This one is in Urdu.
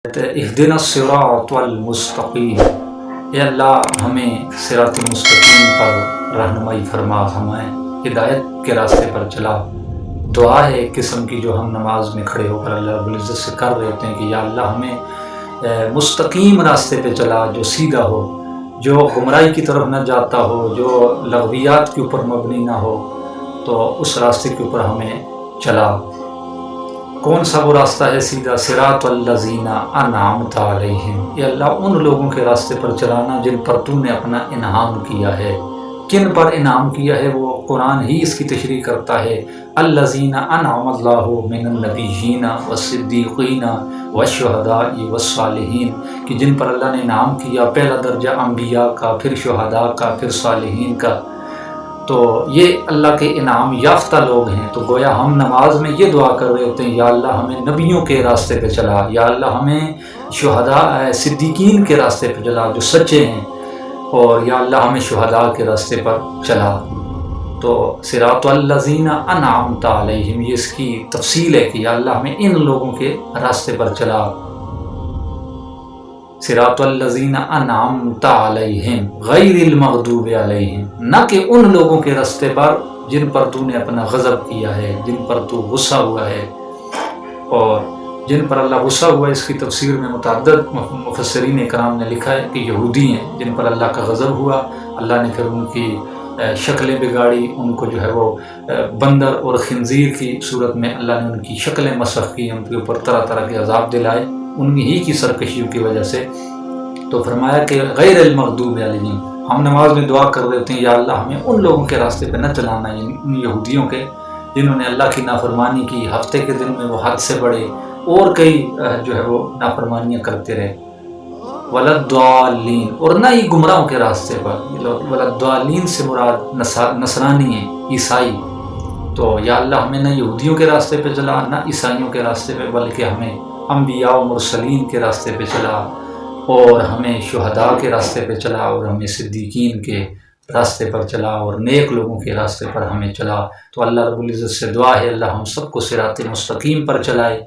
اہدنا الصراط المستقیم، اے اللہ ہمیں صراط مستقیم پر رہنمائی فرما، ہمیں ہدایت کے راستے پر چلا۔ دعا ہے ایک قسم کی جو ہم نماز میں کھڑے ہو کر اللہ رب العزت سے کر رہے ہوتے ہیں کہ یا اللہ ہمیں مستقیم راستے پہ چلا، جو سیدھا ہو، جو گمراہی کی طرف نہ جاتا ہو، جو لغویات کے اوپر مبنی نہ ہو، تو اس راستے کے اوپر ہمیں چلا۔ کون سا وہ راستہ ہے سیدھا؟ صراط الذین انعمت علیہم، اے اللہ ان لوگوں کے راستے پر چلانا جن پر تو نے اپنا انعام کیا ہے۔ کن پر انعام کیا ہے وہ قرآن ہی اس کی تشریح کرتا ہے۔ الذین انعم اللہ من النبیین والصدیقین والشہداء والصالحین، کہ جن پر اللہ نے انعام کیا، پہلا درجہ انبیاء کا، پھر شہداء کا، پھر صالحین کا۔ تو یہ اللہ کے انعام یافتہ لوگ ہیں۔ تو گویا ہم نماز میں یہ دعا کر رہے ہوتے ہیں یا اللہ ہمیں نبیوں کے راستے پہ چلا، یا اللہ ہمیں شہداء صدیقین کے راستے پہ چلا جو سچے ہیں، اور یا اللہ ہمیں شہداء کے راستے پر چلا۔ تو صراط الذین انعمت علیہم، یہ اس کی تفصیل ہے کہ یا اللہ ہمیں ان لوگوں کے راستے پر چلا۔ صراط الذین انعمت علیہم غیر المغضوب علیہم، نہ کہ ان لوگوں کے راستے پر جن پر تو نے اپنا غضب کیا ہے، جن پر تو غصہ ہوا ہے۔ اور جن پر اللہ غصہ ہوا ہے اس کی تفسیر میں متعدد مفسرین کرام نے لکھا ہے کہ یہودی ہیں جن پر اللہ کا غضب ہوا، اللہ نے پھر ان کی شکلیں بگاڑی، ان کو جو ہے وہ بندر اور خنزیر کی صورت میں اللہ نے ان کی شکلیں مسخ کی، ان کے اوپر طرح طرح کے عذاب دلائے ان ہی کی سرکشیوں کی وجہ سے۔ تو فرمایا کہ غیر المغضوب علیہم، ہم نماز میں دعا کر رہے ہوتے ہیں یا اللہ ہمیں ان لوگوں کے راستے پہ نہ چلانا، ان یہودیوں کے جنہوں نے اللہ کی نافرمانی کی، ہفتے کے دن میں وہ حد سے بڑے اور کئی جو ہے وہ نافرمانیاں کرتے رہے۔ ولدالین، اور نہ ہی گمراہوں کے راستے پر، ولدالین سے مراد نصرانی ہیں، عیسائی۔ تو یا اللہ ہمیں نہ یہودیوں کے راستے پہ چلا، نہ عیسائیوں کے راستے پہ، بلکہ ہمیں انبیاء و مرسلین کے راستے پہ چلا، اور ہمیں شہداء کے راستے پہ چلا، اور ہمیں صدیقین کے راستے پر چلا، اور نیک لوگوں کے راستے پر ہمیں چلا۔ تو اللہ رب العزت سے دعا ہے اللہ ہم سب کو صراط مستقیم پر چلائے۔